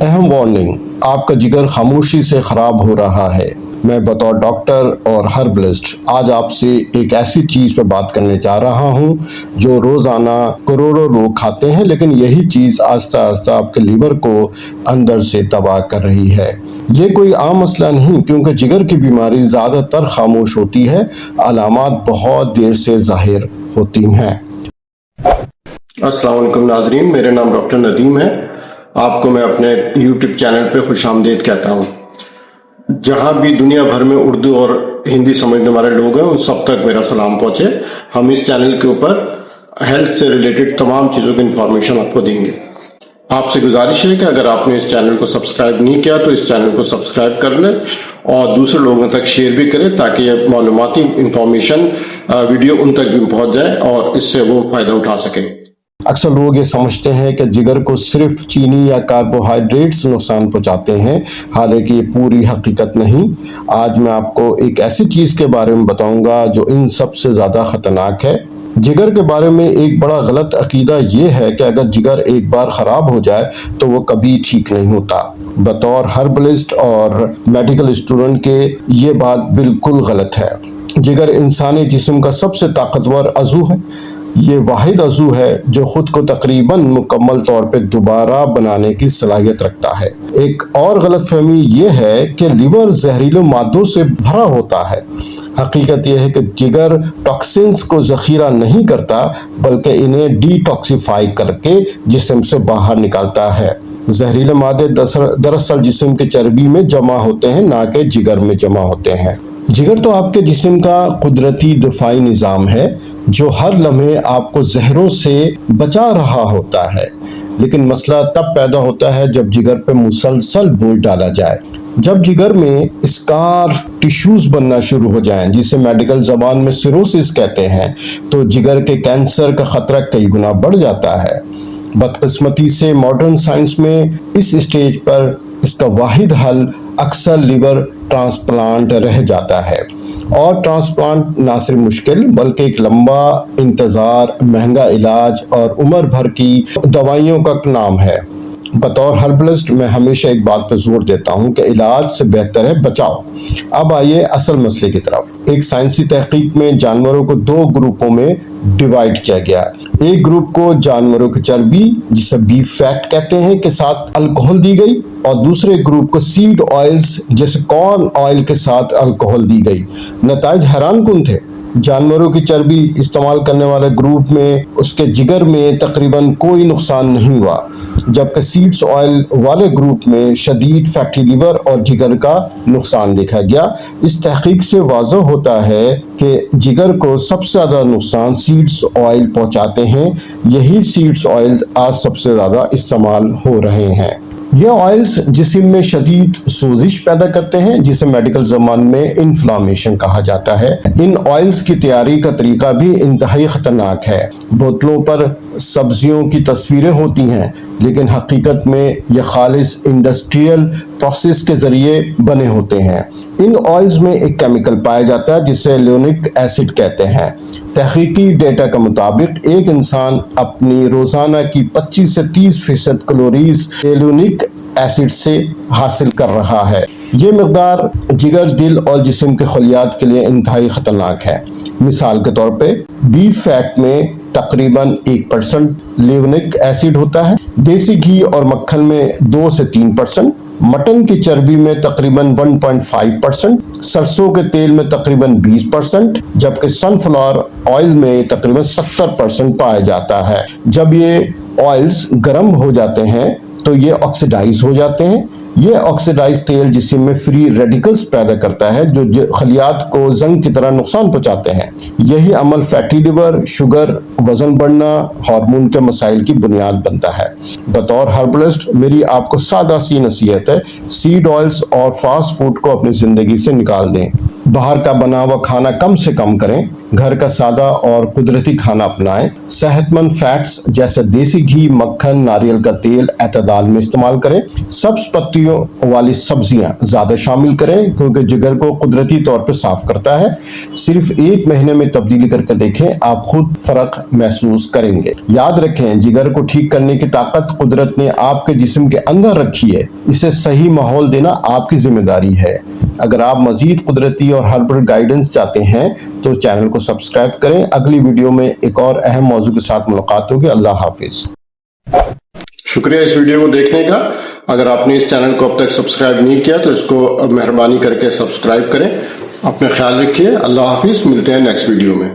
अहम वार्निंग, आपका जिगर खामोशी से खराब हो रहा है। मैं बतौर डॉक्टर और हर्बलिस्ट आज आपसे एक ऐसी चीज़ पे बात करने जा रहा हूँ जो रोज़ाना करोड़ों लोग खाते हैं, लेकिन यही चीज़ आहिस्ता आहिस्ता आपके लीवर को अंदर से तबाह कर रही है। ये कोई आम मसला नहीं, क्योंकि जिगर की बीमारी ज़्यादातर खामोश होती है, अलामात बहुत देर से ज़ाहिर होती हैं। अस्सलाम वालेकुम नाज़रीन, मेरा नाम डॉक्टर नदीम है। आपको मैं अपने यूट्यूब चैनल पे खुशामदीद कहता हूँ। जहाँ भी दुनिया भर में उर्दू और हिंदी समझने वाले लोग हैं, उन सब तक मेरा सलाम पहुँचे। हम इस चैनल के ऊपर हेल्थ से रिलेटेड तमाम चीज़ों की इंफॉर्मेशन आपको देंगे। आपसे गुजारिश है कि अगर आपने इस चैनल को सब्सक्राइब नहीं किया तो इस चैनल को सब्सक्राइब कर लें और दूसरे लोगों तक शेयर भी करें, ताकि ये मालूमाती इंफॉर्मेशन वीडियो उन तक भी पहुँच जाए और इससे वो फ़ायदा उठा सकें। अक्सर लोग ये समझते हैं कि जिगर को सिर्फ चीनी या कार्बोहाइड्रेट्स नुकसान पहुंचाते हैं, हालांकि ये पूरी हकीकत नहीं। आज मैं आपको एक ऐसी चीज़ के बारे में बताऊंगा जो इन सब से ज़्यादा ख़तरनाक है। जिगर के बारे में एक बड़ा गलत अकीदा ये है कि अगर जिगर एक बार ख़राब हो जाए तो वो कभी ठीक नहीं होता। बतौर हर्बलिस्ट और मेडिकल स्टूडेंट के ये बात बिल्कुल गलत है। जिगर इंसानी जिस्म का सबसे ताकतवर अज़ू है। ये वाहिद अज़ू है जो ख़ुद को तकरीबन मुकम्मल तौर पे दोबारा बनाने की सलाहियत रखता है। एक और गलत फहमी ये है कि लीवर जहरीले मादों से भरा होता है। हकीकत यह है कि जिगर टॉक्सिन्स को ज़ख़ीरा नहीं करता, बल्कि इन्हें डिटॉक्सिफाई करके जिस्म से बाहर निकालता है। जहरीले मादे दरअसल जिस्म के चर्बी में जमा होते हैं, ना कि जिगर में जमा होते हैं। जिगर तो आपके जिस्म का कुदरती दिफाई निज़ाम है जो हर लम्हे आपको जहरों से बचा रहा होता है, लेकिन मसला तब पैदा होता है जब जिगर पे मुसलसल बोझ डाला जाए। जब जिगर में स्कार टिश्यूज बनना शुरू हो जाएं, जिसे मेडिकल ज़बान में सिरोसिस कहते हैं, तो जिगर के कैंसर का खतरा कई गुना बढ़ जाता है। बदकिस्मती से मॉडर्न साइंस में इस स्टेज पर इसका वाहिद हल अक्सर लिवर ट्रांसप्लांट रह जाता है। और ट्रांसप्लांट ना सिर्फ मुश्किल बल्कि एक लंबा इंतज़ार, महंगा इलाज और उम्र भर की दवाइयों का नाम है। बतौर हर्बलिस्ट मैं हमेशा एक बात पर जोर देता हूँ कि इलाज से बेहतर है बचाव। अब आइए असल मसले की तरफ। एक साइंसी तहकीक में जानवरों को दो ग्रुपों में डिवाइड किया गया। एक ग्रुप को जानवरों की चर्बी, जिसे बीफ फैट कहते हैं, के साथ अल्कोहल दी गई, और दूसरे ग्रुप को सीड ऑयल्स जैसे कॉर्न ऑयल के साथ अल्कोहल दी गई। नताइज हैरानकुन थे। जानवरों की चर्बी इस्तेमाल करने वाले ग्रुप में उसके जिगर में तकरीबन कोई नुकसान नहीं हुआ, जबकि सीड्स ऑयल वाले ग्रुप में शदीद फैटी लिवर और जिगर का नुकसान देखा गया। इस तहकीक से वाज़ह होता है कि जिगर को सबसे ज़्यादा नुकसान सीड्स ऑयल पहुंचाते हैं। यही सीड्स ऑयल आज सबसे ज़्यादा इस्तेमाल हो रहे हैं। ये ऑयल्स जिस्म में शदीद सोजिश पैदा करते हैं, जिसे मेडिकल ज़बान में इन्फ्लामेशन कहा जाता है। इन ऑयल्स की तैयारी का तरीका भी इंतहाई ख़तरनाक है। बोतलों पर सब्जियों की तस्वीरें होती हैं, लेकिन हकीकत में ये खालिस इंडस्ट्रियल प्रोसेस के ज़रिए बने होते हैं। इन ऑयल्स में एक केमिकल पाया जाता है जिसे ल्यूनिक एसिड कहते हैं। तहकीकी डेटा के मुताबिक एक इंसान अपनी रोज़ाना की 25 से 30% कैलोरीज ल्यूनिक एसिड से हासिल कर रहा है। ये मकदार जिगर, दिल और जिस्म के खलियात के लिए इंतहाई ख़तरनाक है। मिसाल के तौर पे बीफ फैट में तकरीबन 1% ल्यूनिक एसिड होता है, देसी घी और मक्खन में 2 से 3%, मटन की चर्बी में तकरीबन 1.5%, सरसों के तेल में तकरीबन 20%, जबकि सनफ्लावर ऑयल में तकरीबन 70% पाया जाता है। जब ये ऑयल्स गर्म हो जाते हैं तो ये ऑक्सीडाइज हो जाते हैं। ये ऑक्सीडाइज तेल जिस्म में फ्री रेडिकल्स पैदा करता है जो खलियात को जंग की तरह नुकसान पहुंचाते हैं। यही अमल फैटी लिवर, शुगर, वजन बढ़ना, हार्मोन के मसाइल की बुनियाद बनता है। बतौर हर्बलिस्ट मेरी आपको सादा सी नसीहत है, सीड ऑयल्स और फास्ट फूड को अपनी ज़िंदगी से निकाल दें। बाहर का बना हुआ खाना कम से कम करें, घर का सादा और कुदरती खाना अपनाएं। صحت مند فیٹس جیسے دیسی گھی، مکھن، ناریل کا تیل اعتدال میں استعمال کریں۔ سبز پتیوں والی سبزیاں زیادہ شامل کریں کیونکہ جگر کو قدرتی طور پہ صاف کرتا ہے۔ صرف 1 مہینے میں تبدیلی کر کے دیکھیں، آپ خود فرق محسوس کریں گے۔ یاد رکھیں، جگر کو ٹھیک کرنے کی طاقت قدرت نے آپ کے جسم کے اندر رکھی ہے، اسے صحیح ماحول دینا آپ کی ذمہ داری ہے۔ اگر آپ مزید قدرتی اور ہربل گائیڈنس چاہتے ہیں تو چینل کو سبسکرائب کریں۔ اگلی ویڈیو میں ایک اور اہم موضوع کے ساتھ ملاقات ہوگی۔ اللہ حافظ۔ شکریہ اس ویڈیو کو دیکھنے کا۔ اگر آپ نے اس چینل کو اب تک سبسکرائب نہیں کیا تو اس کو مہربانی کر کے سبسکرائب کریں۔ اپنا خیال رکھیے۔ اللہ حافظ، ملتے ہیں نیکسٹ ویڈیو میں۔